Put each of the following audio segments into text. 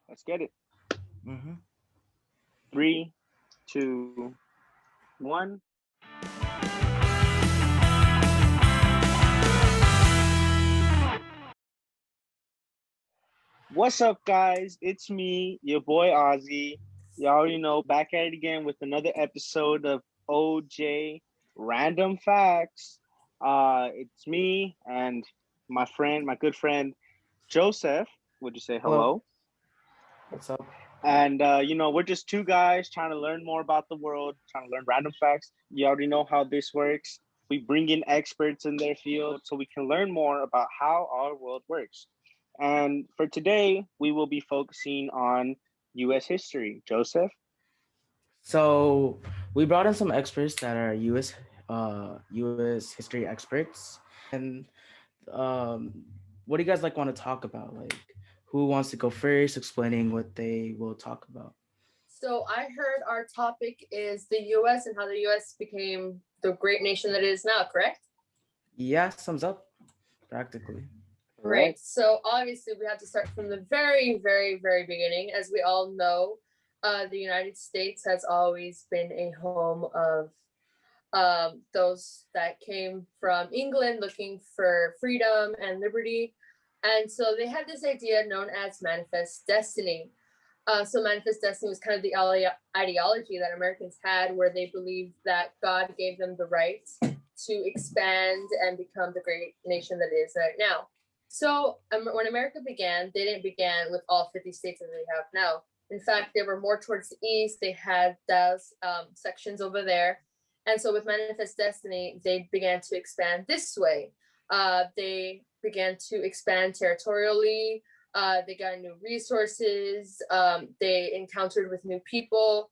Let's get it. Mm-hmm. Three, two, one. What's up, guys? It's me, your boy Ozzy. You already know, back at it again with another episode of OJ Random Facts. It's me and my friend, my good friend Joseph. Would you say Hello. hello? What's up? And we're just two guys trying to learn more about the world, trying to learn random facts. You already know how this works. We bring in experts in their field so we can learn more about how our world works. And for today, we will be focusing on U.S. history. Joseph? So we brought in some experts that are U.S. history experts, and what do you guys like want to talk about? Like, who wants to go first, explaining what they will talk about? So I heard our topic is the U.S. and how the U.S. became the great nation that it is now, correct? Yeah, sums up practically. Great. Correct. So obviously we have to start from the very, very, very beginning. As we all know, the United States has always been a home of those that came from England looking for freedom and liberty. And so they had this idea known as manifest destiny. So manifest destiny was kind of the ideology that Americans had, where they believed that God gave them the right to expand and become the great nation that it is right now. So when America began, they didn't begin with all 50 states that they have now. In fact, they were more towards the east. They had those sections over there. And so with Manifest Destiny, they began to expand this way. They began to expand territorially. They got new resources. They encountered with new people.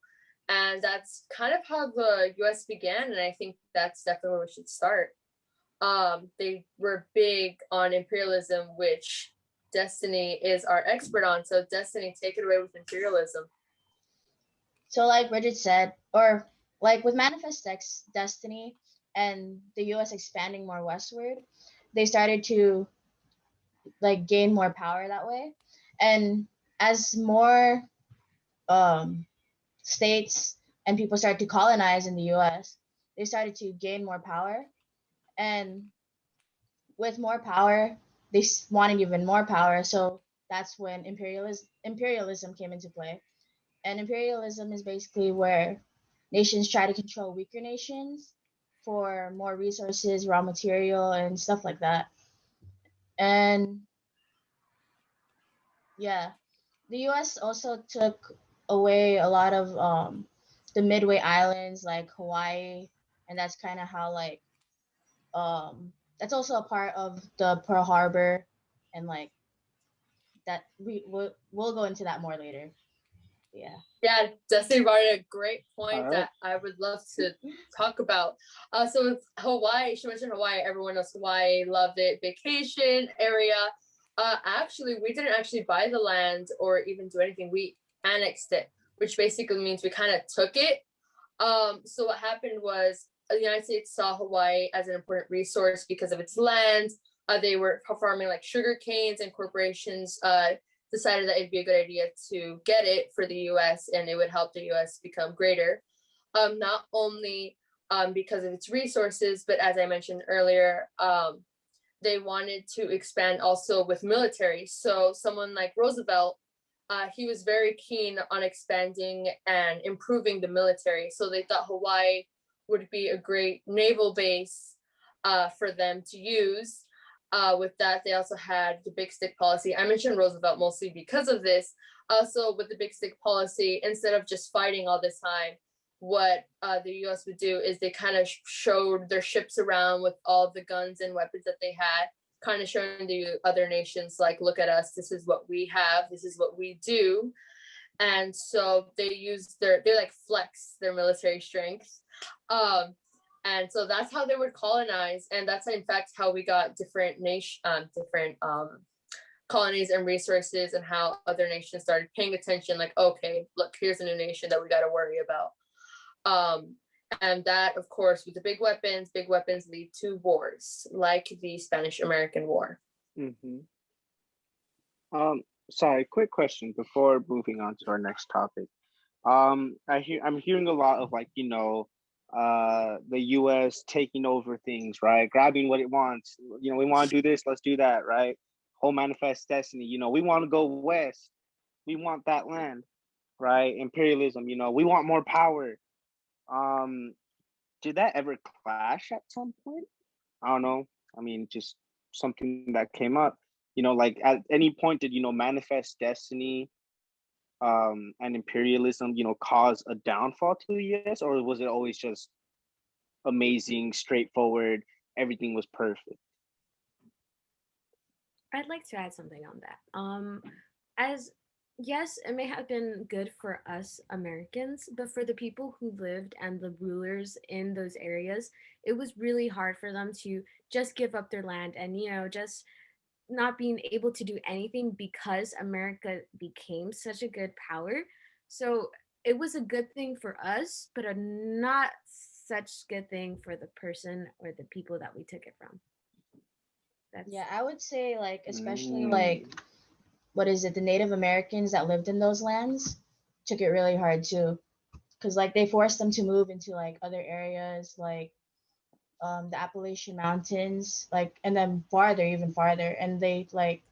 And that's kind of how the US began. And I think that's definitely where we should start. They were big on imperialism, which Destiny is our expert on. So, Destiny, take it away with imperialism. So, like Bridget said, or like with Destiny and the U.S. expanding more westward, they started to like gain more power that way. And as more um, states and people started to colonize in the U.S., they started to gain more power. And with more power, they wanted even more power. So that's when imperialism came into play. And imperialism is basically where nations try to control weaker nations for more resources, raw material, and stuff like that. And yeah, the U.S. also took away a lot of the Midway Islands, like Hawaii, and that's kind of how that's also a part of the Pearl Harbor, and like that we'll go into that more later. Yeah. Yeah, Destiny brought a great All point right. that I would love to talk about. So with Hawaii, she mentioned Hawaii. Everyone knows Hawaii, loved it, vacation area. Actually, we didn't actually buy the land or even do anything. We annexed it, which basically means we kind of took it. So what happened was the United States saw Hawaii as an important resource because of its land. They were farming like sugar canes, and corporations decided that it'd be a good idea to get it for the U.S. and it would help the U.S. become greater. Not only because of its resources, but as I mentioned earlier, they wanted to expand also with military. So someone like Roosevelt, he was very keen on expanding and improving the military. So they thought Hawaii would be a great naval base for them to use. With that, they also had the big stick policy. I mentioned Roosevelt mostly because of this. Also, with the big stick policy, instead of just fighting all this time, what the U.S. would do is they kind of showed their ships around with all the guns and weapons that they had, kind of showing the other nations, like, look at us, this is what we have, this is what we do. And so they like flex their military strength. And so that's how they would colonize, and that's in fact how we got different colonies and resources, and how other nations started paying attention. Like, okay, look, here's a new nation that we got to worry about. And that, of course, with the big weapons lead to wars, like the Spanish-American War. Mm-hmm. Sorry, quick question before moving on to our next topic. I'm hearing a lot of like, the US taking over things, right? Grabbing what it wants. We want to do this, let's do that, right? Whole manifest destiny, we want to go west. We want that land, right? Imperialism, we want more power. Um, did that ever clash at some point? I don't know. I mean, just something that came up. Like at any point did manifest destiny and imperialism, cause a downfall to the US, or was it always just amazing, straightforward, everything was perfect? I'd like to add something on that. As yes, it may have been good for us Americans, but for the people who lived and the rulers in those areas, it was really hard for them to just give up their land and just not being able to do anything because America became such a good power. So it was a good thing for us, but a not such good thing for the person or the people that we took it from. Yeah, I would say like especially like Mm. what is it, the Native Americans that lived in those lands took it really hard too. Cause like they forced them to move into like other areas like the Appalachian Mountains, like and then farther, even farther. And they like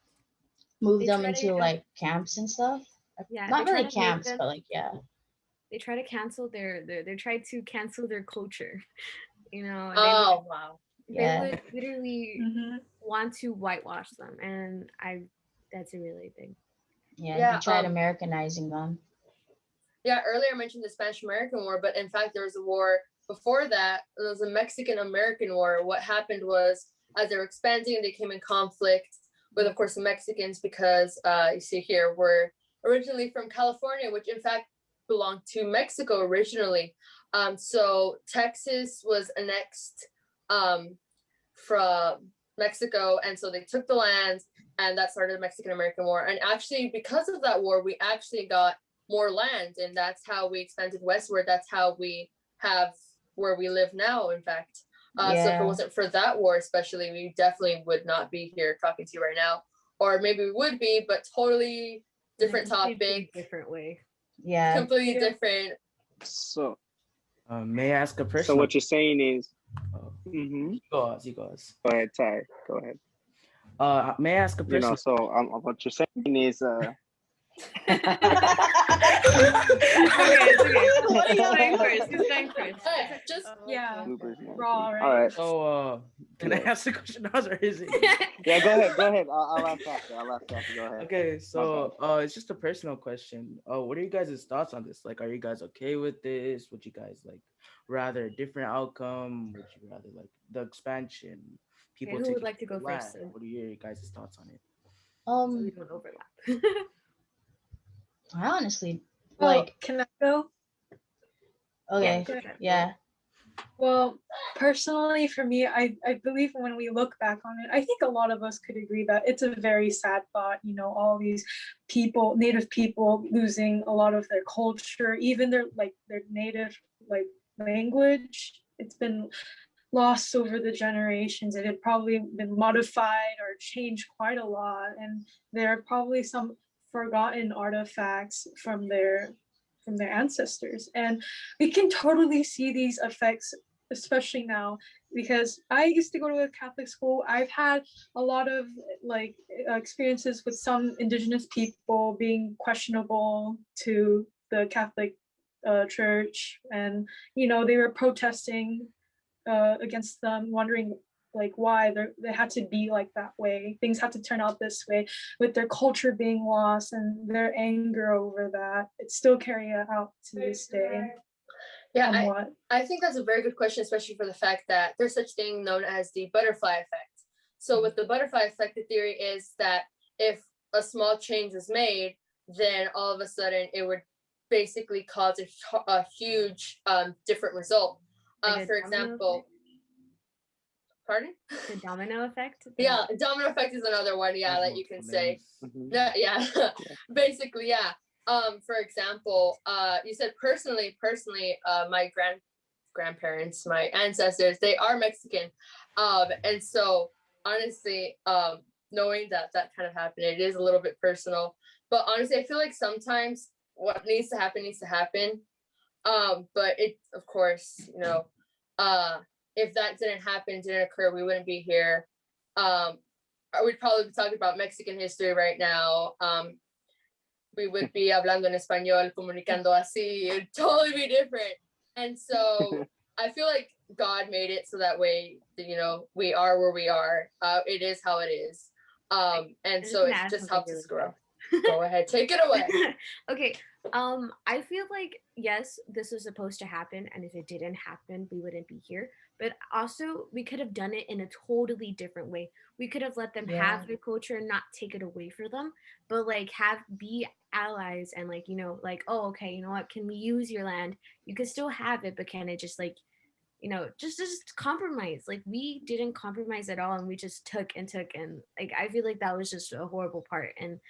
moved They them try into to like camps and stuff. they Not try really to make camps, them but like yeah. they try to cancel they try to cancel their culture. Oh wow. They Yeah. would literally Mhm. want to whitewash them, and that's a really thing. Yeah. They Yeah. tried Americanizing them. Yeah, earlier I mentioned the Spanish American War, but in fact, there was a war before that. There was a Mexican American War. What happened was, as they were expanding, they came in conflict with, of course, the Mexicans because you see here, we're originally from California, which in fact belonged to Mexico originally. So Texas was annexed from Mexico, and so they took the lands, and that started the Mexican American War. And actually, because of that war, we actually got more land, and that's how we expanded westward. That's how we have where we live now, in fact. So if it wasn't for that war especially, we definitely would not be here talking to you right now, or maybe we would be, but totally different topic, different way. Yeah. completely different. So May I ask a so personal? what you're saying is You goes. go ahead, Ty, go ahead. May I ask a personal? So what you're saying is Okay, it's okay. He's going first. Just Yeah. bloopers, man. Raw, right? All right. So can I ask the question now, or is it? Yeah, go ahead. I'll ask after. Go ahead. Okay, so it's just a personal question. What are you guys' thoughts on this? Like, are you guys okay with this? Would you guys like rather a different outcome? Would you rather like the expansion? People who would taking like to go the land? first? What are your guys' thoughts on it? So we don't overlap. I honestly Well, like can I go? okay. Go Yeah. Well, personally, for me, I believe when we look back on it, I think a lot of us could agree that it's a very sad thought, all these people, native people losing a lot of their culture, even their native like language. It's been lost over the generations. It had probably been modified or changed quite a lot. And there are probably some forgotten artifacts from their ancestors. And we can totally see these effects, especially now, because I used to go to a Catholic school. I've had a lot of experiences with some indigenous people being questionable to the Catholic church, and they were protesting against them, wondering why they had to be like that way. Things had to turn out this way, with their culture being lost and their anger over that. It's still carrying out to this day. Yeah, I think that's a very good question, especially for the fact that there's such thing known as the butterfly effect. So with the butterfly effect, the theory is that if a small change is made, then all of a sudden it would basically cause a huge different result. For example, pardon? The domino effect? Yeah, domino effect is another one, that you can say. Yeah. Basically, yeah. For example, you said personally, my grandparents, my ancestors, they are Mexican. And so honestly, knowing that that kind of happened. It is a little bit personal, but honestly, I feel like sometimes what needs to happen needs to happen. But it, of course, uh, if that didn't happen, didn't occur, we wouldn't be here. Um, we'd probably be talking about Mexican history right now. We would be hablando en español, comunicando así. It'd totally be different. And so I feel like God made it so that way, we are where we are. It is how it is. And so it just helps us grow. Go ahead, take it away. Okay. I feel like, yes, this was supposed to happen, and if it didn't happen, we wouldn't be here. But also, we could have done it in a totally different way. We could have let them have their culture and not take it away from them, but like be allies and like, like, oh, okay, you know what? Can we use your land? You can still have it, but can it just like, just compromise? Like we didn't compromise at all, and we just took and took, and like I feel like that was just a horrible part, and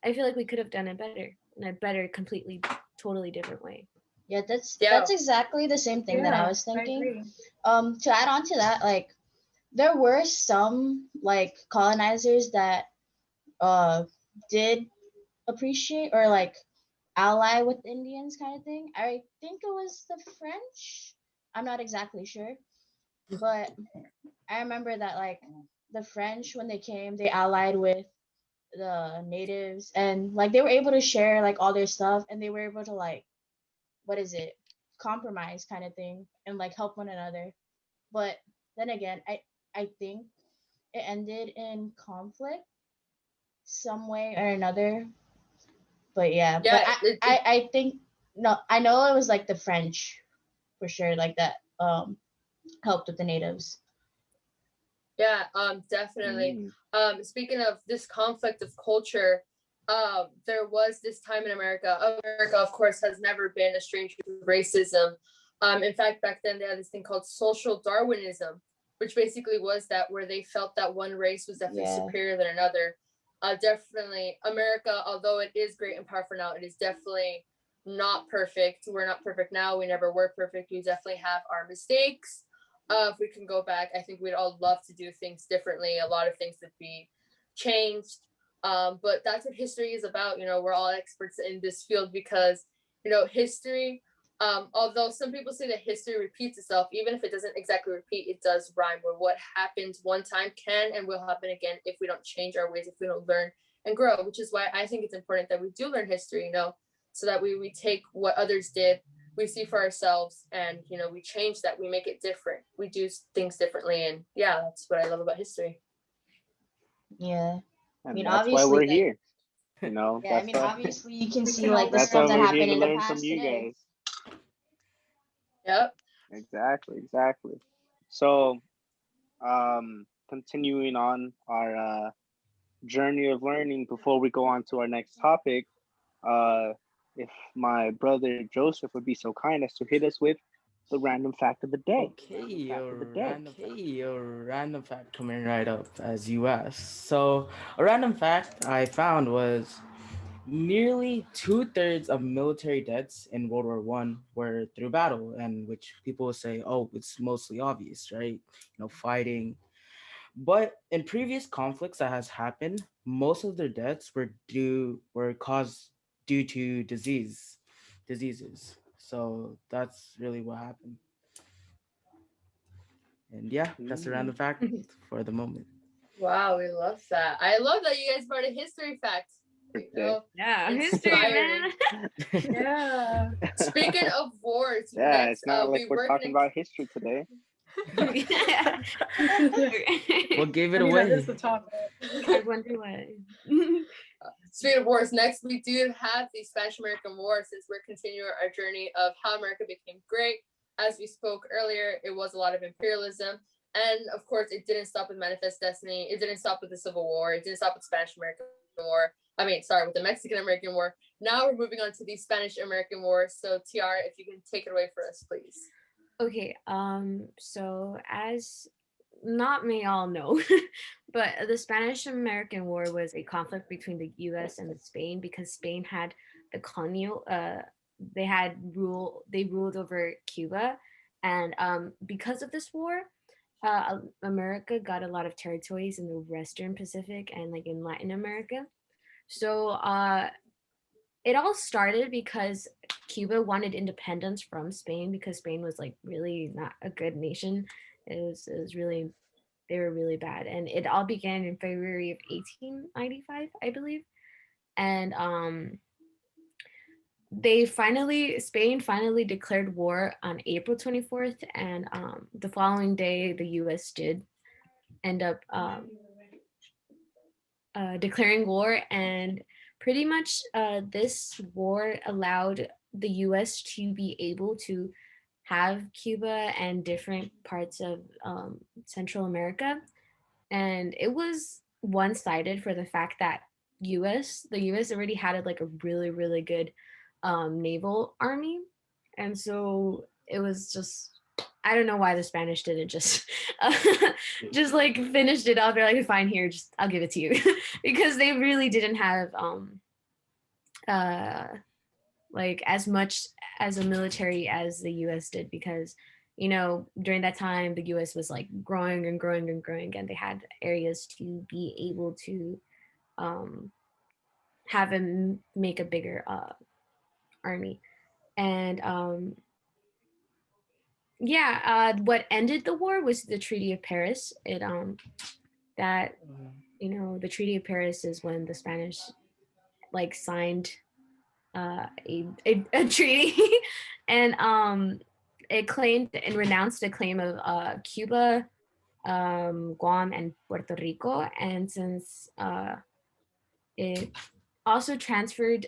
I feel like we could have done it better, in a better, completely, totally different way. Yeah, that's exactly the same thing that I was thinking. To add on to that, like there were some like colonizers that did appreciate or like ally with Indians kind of thing. I think it was the French. I'm not exactly sure, but I remember that like the French when they came, they allied with the natives and like they were able to share like all their stuff and they were able to like what is it compromise kind of thing and like help one another. But then again, I think it ended in conflict some way or another. But yeah, but I think no, I know it was like the French for sure, like that helped with the natives. Yeah, definitely. Speaking of this conflict of culture, there was this time in America. America, of course, has never been a stranger to racism. In fact, back then they had this thing called social Darwinism, which basically was that where they felt that one race was definitely superior than another. Definitely, America, although it is great and powerful now, it is definitely not perfect. We're not perfect now. We never were perfect. We definitely have our mistakes. If we can go back, I think we'd all love to do things differently. A lot of things would be changed. But that's what history is about. We're all experts in this field because, history, although some people say that history repeats itself, even if it doesn't exactly repeat, it does rhyme where what happened one time can and will happen again if we don't change our ways, if we don't learn and grow, which is why I think it's important that we do learn history, so that we take what others did, we see for ourselves, and we change that, we make it different, we do things differently, and yeah, that's what I love about history. Yeah, and that's why we're here. Yeah, I mean, obviously you can see like the stuff that happened in the past today. Yep. Exactly. So, continuing on our journey of learning, before we go on to our next topic, if my brother Joseph would be so kind as to hit us with the random fact of the day. Random fact coming right up as you asked. So a random fact I found was nearly 2/3 of military deaths in World War One were through battle, and which people will say, oh, it's mostly obvious, right? Fighting. But in previous conflicts that has happened, most of their deaths were caused due to diseases. So that's really what happened. And yeah, that's a random fact for the moment. Wow, we love that. I love that you guys brought a history fact. Yeah, history, man. Yeah. Speaking of wars, yeah, it's not like we're talking about history today. What gave it away? That is the topic. I wonder why. Speaking of wars, next we do have the Spanish-American War, since we're continuing our journey of how America became great. As we spoke earlier, it was a lot of imperialism. And of course, it didn't stop with Manifest Destiny. It didn't stop with the Civil War. It didn't stop with Spanish-American War. With the Mexican-American War. Now we're moving on to the Spanish-American War. So Tiara, if you can take it away for us, please. Okay, so as not may all know, but the Spanish-American War was a conflict between the U.S. and Spain, because Spain had the colonial, they ruled over Cuba, and because of this war, America got a lot of territories in the Western Pacific and like in Latin America. So it all started because Cuba wanted independence from Spain because Spain was like really not a good nation. It was really, they were really bad, and it all began in February of 1895, I believe. And Spain finally declared war on April 24th, and the following day the US did end up declaring war, and pretty much this war allowed the US to be able to have Cuba and different parts of Central America. And it was one-sided for the fact that the US already had like a really, really good naval army. And so it was just, I don't know why the Spanish didn't just just like finished it off. They're like, fine, here, just I'll give it to you. Because they really didn't have uh like as much as a military as the US did, because during that time the US was like growing and growing and growing, and they had areas to be able to um have and make a bigger army. And what ended the war was the Treaty of Paris. It that the Treaty of Paris is when the Spanish like signed a treaty and it claimed and renounced the claim of Cuba, Guam, and Puerto Rico. And since it also transferred,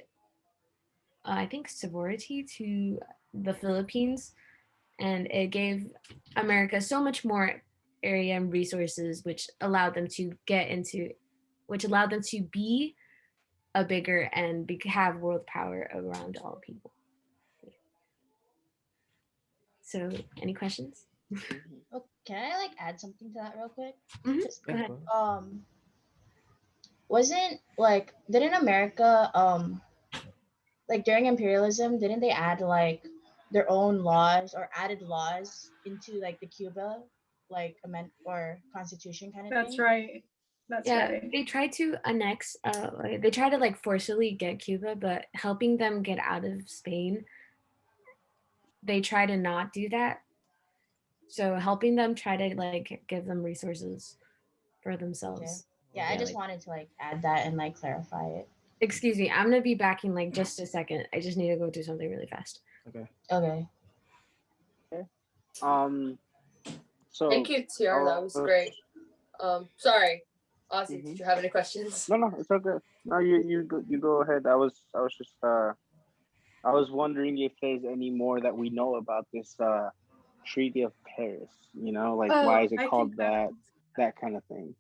I think, sovereignty to the Philippines, and it gave America so much more area and resources, which allowed them to be a bigger and have world power around all people. So, any questions? Oh, can I like add something to that real quick? Mhm. Just, Go ahead. wasn't like didn't America like during imperialism didn't they add like their own laws or added laws into like the Cuba like amend or constitution kind of That's thing? right. That's Yeah, right. they tried to annex. They tried to like forcibly get Cuba, but helping them get out of Spain, they try to not do that. So helping them try to like give them resources for Okay. themselves. Yeah, I Yeah, just like, wanted to like add that and like clarify it. excuse me, I'm gonna be back in like just a second. I just need to go do something really fast. Okay. Okay. Okay. So Thank you, Tiara. That was great. Sorry, Ozzy, did you have any questions? No, it's okay. No, you go ahead. I was just I was wondering if there's any more that we know about this Treaty of Paris. Like why is it I called that? That kind of thing.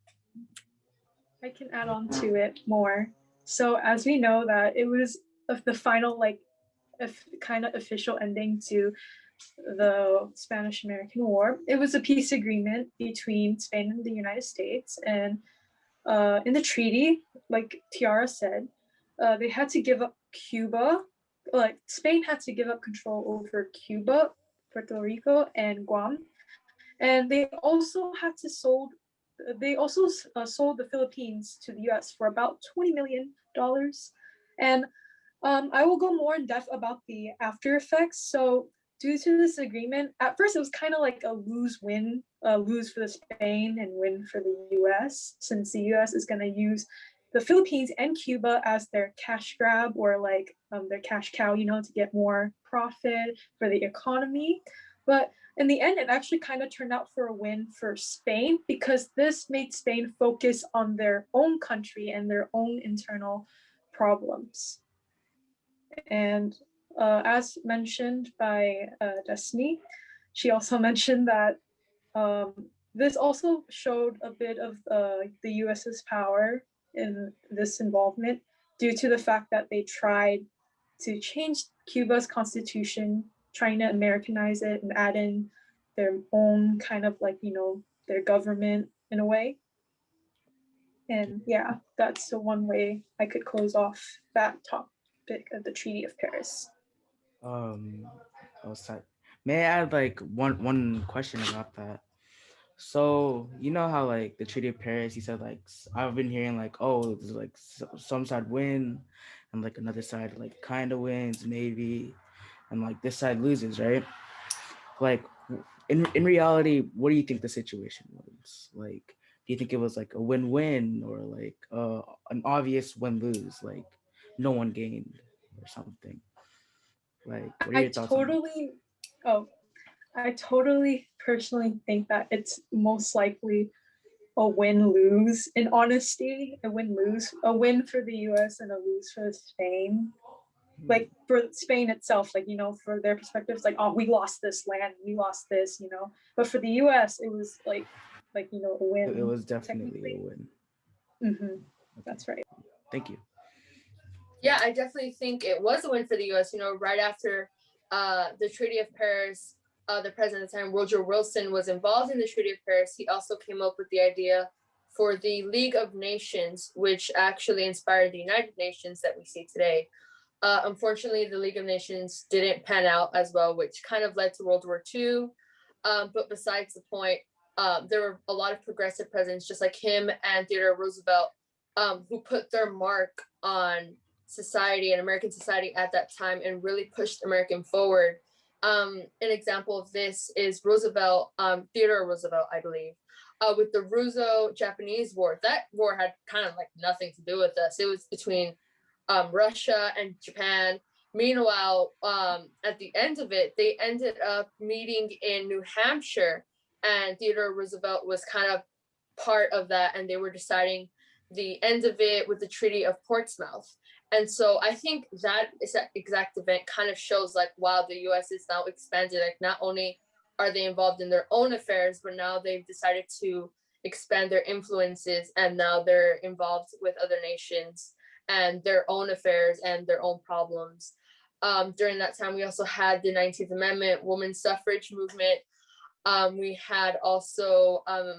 I can add on to it more. So as we know that it was the final like kind of official ending to the Spanish-American War. It was a peace agreement between Spain and the United States, and in the treaty, like Tiara said, they had to give up Cuba. Like Spain had to give up control over Cuba, Puerto Rico, and Guam, and they also had to sold. They also sold the Philippines to the U.S. for about $20 million, and I will go more in depth about the after effects. So due to this agreement, at first it was kind of like a lose-win, lose for the Spain and win for the U.S. since the U.S. is going to use the Philippines and Cuba as their cash grab or like their cash cow, to get more profit for the economy. But in the end, it actually kind of turned out for a win for Spain because this made Spain focus on their own country and their own internal problems. And as mentioned by Destiny, she also mentioned that this also showed a bit of the US's power in this involvement due to the fact that they tried to change Cuba's constitution, trying to Americanize it and add in their own kind of like, their government in a way. And yeah, that's the one way I could close off that topic of the Treaty of Paris. Oh, sorry. May I add like one question about that? So you know how like the Treaty of Paris, he said like I've been hearing like, oh, there's like some side win, and like another side like kind of wins maybe, and like this side loses, right? Like in reality, what do you think the situation was? Like, do you think it was like a win-win or like an obvious win-lose, like no one gained or something? Like, what are I your thoughts on that? totally, oh, I totally personally think that it's most likely a win lose in honesty, a win lose, a win for the US and a lose for Spain. Like for Spain itself, like, for their perspectives, like, oh, we lost this land, we lost this, but for the US, it was a It win, was definitely a technically. win. Mm-hmm. Okay, That's right. thank you. Yeah, I definitely think it was a win for the U.S. Right after the Treaty of Paris, the president at the time, Woodrow Wilson, was involved in the Treaty of Paris. He also came up with the idea for the League of Nations, which actually inspired the United Nations that we see today. Unfortunately, the League of Nations didn't pan out as well, which kind of led to World War II. But besides the point, there were a lot of progressive presidents, just like him and Theodore Roosevelt, who put their mark on society and American society at that time and really pushed American forward. An example of this is Roosevelt, Theodore Roosevelt, I believe, with the Russo-Japanese War. That war had kind of like nothing to do with us. It was between Russia and Japan. Meanwhile, at the end of it, they ended up meeting in New Hampshire, and Theodore Roosevelt was kind of part of that, and they were deciding the end of it with the Treaty of Portsmouth. And so I think that exact event kind of shows like, wow, the US is now expanded. Like, not only are they involved in their own affairs, but now they've decided to expand their influences, and now they're involved with other nations and their own affairs and their own problems. During that time, we also had the 19th Amendment, women's suffrage movement. We had also a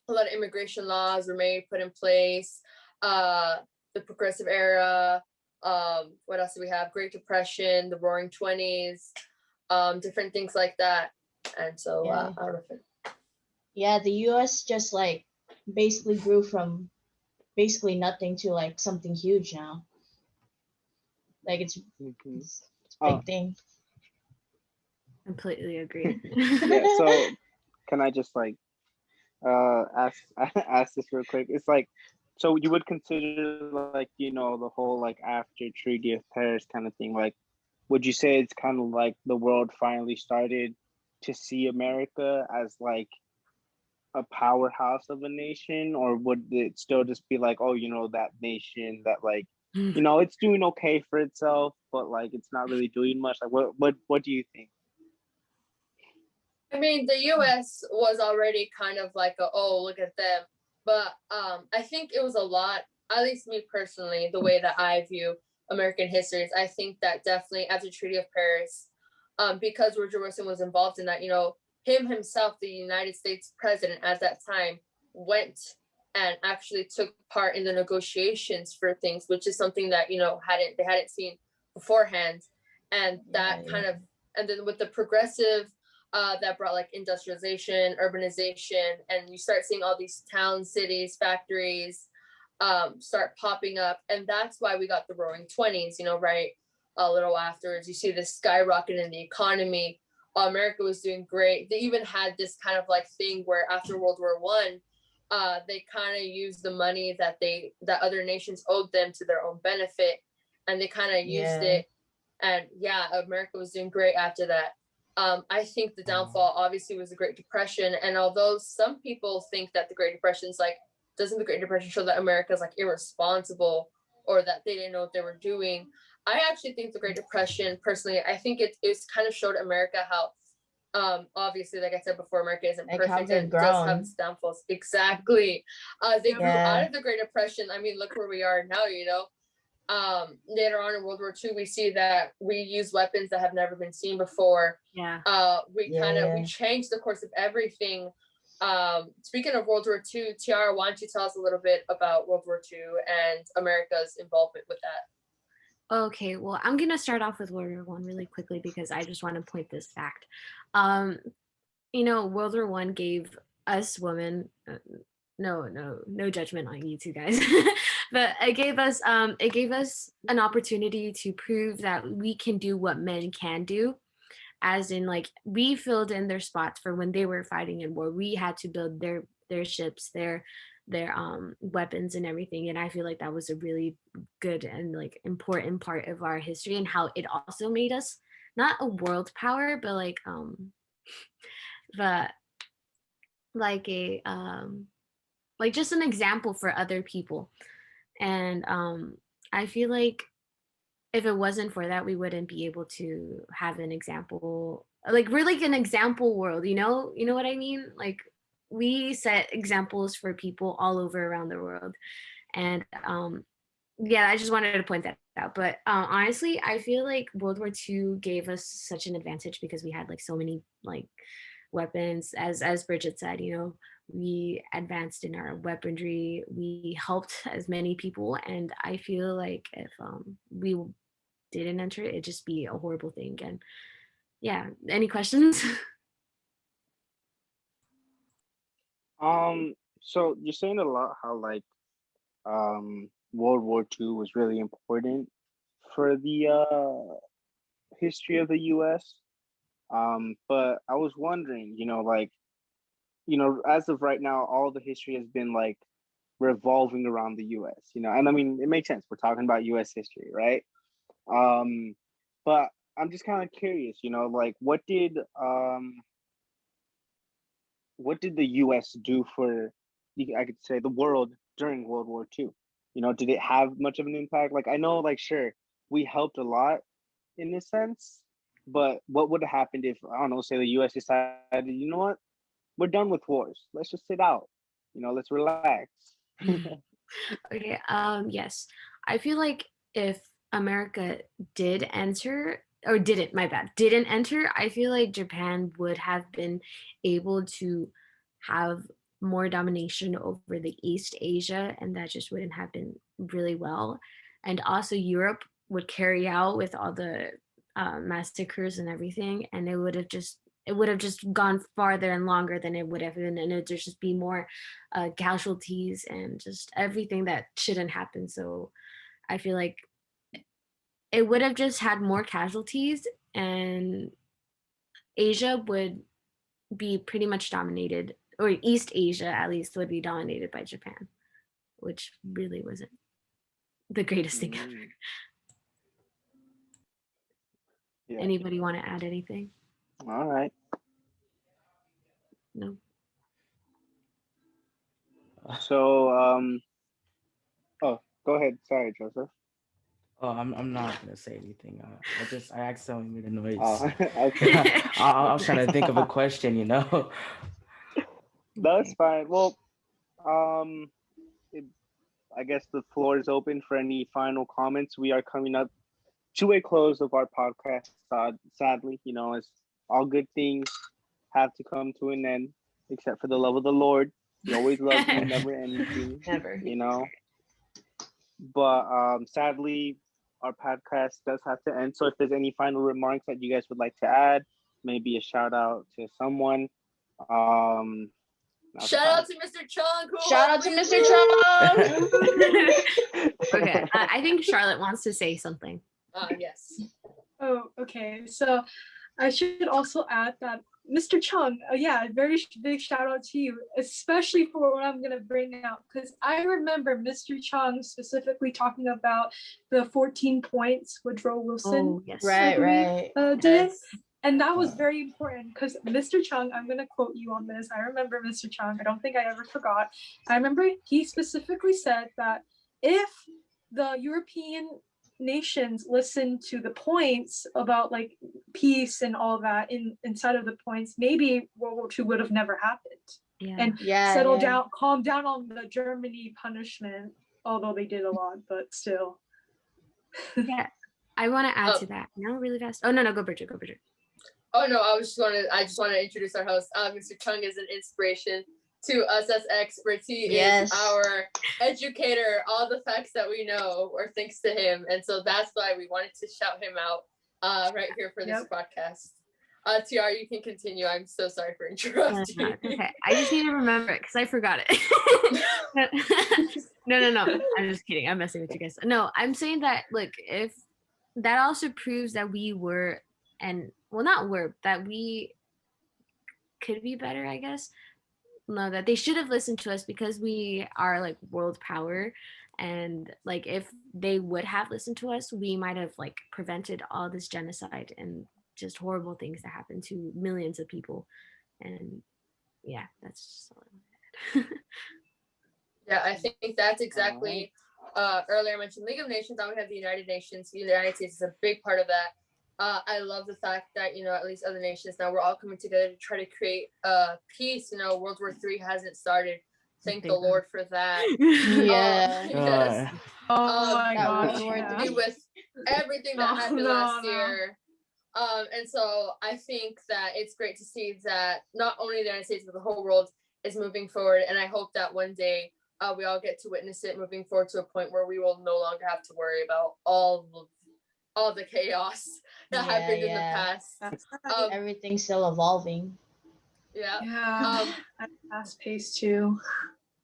lot of immigration laws were made, put in place. The progressive era. What else do we have? Great Depression, the Roaring Twenties, different things like that. And so, Yeah. I don't know if Yeah, the US just like basically grew from basically nothing to like something huge now. Like Mhm. it's a Oh, big thing. Completely agree. yeah. So can I just like ask ask this real quick? It's like, so you would consider like, the whole like after Treaty of Paris kind of thing, like, would you say it's kind of like the world finally started to see America as like a powerhouse of a nation, or would it still just be like, oh, that nation that like, it's doing okay for itself, but like it's not really doing much? Like, what do you think? I mean, the US was already kind of like, oh, look at them. But I think it was a lot, at least me personally, the way that I view American history is I think that definitely after Treaty of Paris, because Woodrow Wilson was involved in that, him himself, the United States president at that time, went and actually took part in the negotiations for things, which is something that, they hadn't seen beforehand. And that Yeah. kind of, and then with the progressive that brought like industrialization, urbanization, and you start seeing all these towns, cities, factories start popping up. And that's why we got the Roaring Twenties, right? A little afterwards, you see this skyrocket in the economy. America was doing great. They even had this kind of like thing where after World War One, they kind of used the money that other nations owed them to their own benefit, and they kind of used it. And yeah, America was doing great after that. I think the downfall obviously was the Great Depression. And although some people think that the Great Depression is like, doesn't the Great Depression show that America is like irresponsible or that they didn't know what they were doing? I actually think the Great Depression, personally, I think it's kind of showed America how, obviously, like I said before, America isn't Like how perfect they've and does have grown. its downfalls. Exactly. They grew Yeah. out of the Great Depression. I mean, look where we are now, later on in World War II, we see that we use weapons that have never been seen before. Yeah. We Yeah. changed the course of everything. Speaking of World War II, Tiara, why don't you tell us a little bit about World War II and America's involvement with that? Okay, well, I'm gonna start off with World War One really quickly because I just want to point this fact. World War One gave us women, no judgment on you two guys, but it gave us an opportunity to prove that we can do what men can do, as in like we filled in their spots for when they were fighting in war. We had to build their ships, their weapons and everything, and I feel like that was a really good and like important part of our history, and how it also made us not a world power, but but like a like just an example for other people. And I feel like if it wasn't for that, we wouldn't be able to have an example, like we're like an example world, you know what I mean? Like we set examples for people all over around the world. And yeah, I just wanted to point that out. But honestly, I feel like World War II gave us such an advantage because we had like so many like weapons, as Bridget said, we advanced in our weaponry, we helped as many people, and I feel like if we didn't enter it, it'd just be a horrible thing. And yeah, any questions? So you're saying a lot how like World War II was really important for the history of the US. But I was wondering, like, as of right now, all the history has been like revolving around the US, and I mean it makes sense. We're talking about US history, right? Um, but I'm just kind of curious, like what did the US do for I could say the world during World War II? Did it have much of an impact? Like I know, like sure, we helped a lot in this sense, but what would have happened if I don't know, say the US decided, you know what, we're done with wars. Let's just sit out. Let's relax. Okay, yes. I feel like if America did enter, or didn't, my bad, didn't enter, I feel like Japan would have been able to have more domination over the East Asia, and that just wouldn't have been really well. And also Europe would carry out with all the massacres and everything, and it would have just gone farther and longer than it would have been, and it'd just be more casualties and just everything that shouldn't happen. So I feel like it would have just had more casualties, and Asia would be pretty much dominated, or East Asia at least would be dominated by Japan, which really wasn't the greatest thing ever. Yeah. Anybody want to add anything? All right. No. So, oh, go ahead. Sorry, Joseph. Oh, I'm not gonna say anything. I accidentally made a noise. Oh, okay. I was trying to think of a question, That's fine. Well, um, I guess the floor is open for any final comments. We are coming up to a close of our podcast. Sadly, as all good things have to come to an end, except for the love of the Lord. He always loves you, never ending. Never. But sadly, our podcast does have to end. So if there's any final remarks that you guys would like to add, maybe a shout out to someone. Shout out to Mr. Chung. Shout out to Mr. Chung. Okay, I think Charlotte wants to say something. Yes. Oh, okay. So I should also add that Mr. Chung, yeah, very big shout out to you, especially for what I'm gonna bring out, because I remember Mr. Chung specifically talking about the 14 points Woodrow Wilson, Oh, yes. Right. did. And that was very important because Mr. Chung, I'm going to quote you on this. I remember Mr. Chung. I don't think I ever forgot. I remember he specifically said that if the European nations listened to the points about like peace and all that inside of the points, maybe World War II would have never happened. Yeah. And down, calm down on the Germany punishment, although they did a lot, but still. Yeah. I want to add to that. No, really fast. Oh, no, go Bridget. Oh no, I just want to introduce our host. Mr. Chung is an inspiration to us as experts. He is our educator. All the facts that we know are thanks to him, and so that's why we wanted to shout him out right here for this podcast. TR, you can continue. I'm so sorry for No, interrupting. okay. I just need to remember it because I forgot it. No. I'm just kidding. I'm messing with you guys. No, I'm saying that, look, if that also proves that we were, and well, not were, that we could be better, I guess. No, that they should have listened to us because we are like world power. And like, if they would have listened to us, we might have like prevented all this genocide and just horrible things that happen to millions of people. And yeah, that's just all I wanted. Yeah, I think that's exactly. Earlier I mentioned League of Nations. Now we have the United Nations. The United States is a big part of that. I love the fact that, you know, at least other nations now we're all coming together to try to create peace. You know, World War III hasn't started. Thank the Lord for that. Yeah. Yes. Oh my that gosh. World War Yeah. III. With everything that happened last year. And so I think that it's great to see that not only the United States but the whole world is moving forward. And I hope that one day we all get to witness it moving forward to a point where we will no longer have to worry about all the chaos that happened in the past. Everything's still evolving. Yeah. At fast pace too.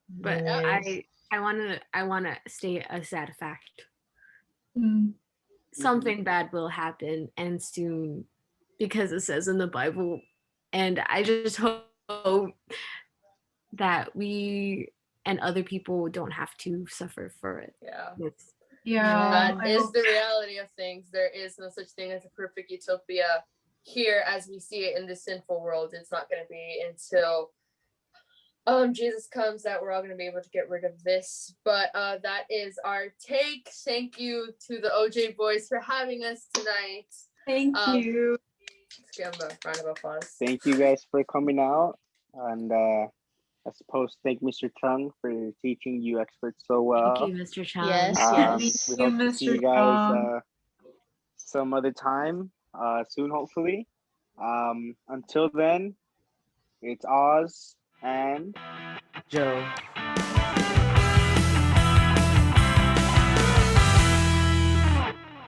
But It I wanna state a sad fact. Mm. Something bad will happen and soon, because it says in the Bible. And I just hope that we and other people don't have to suffer for it. Yeah. Yeah. That is the reality of things. There is no such thing as a perfect utopia here as we see it in this sinful world. It's not going to be until Jesus comes that we're all going to be able to get rid of this. But that is our take. Thank you to the OJ boys for having us tonight. Thank you. Let's give them a round of applause. Thank you guys for coming out. And I suppose thank Mr. Chung for teaching you experts so well. Thank you, Mr. Chung. Yes. We hope to see you guys some other time soon, hopefully. Until then, it's Oz and Joe.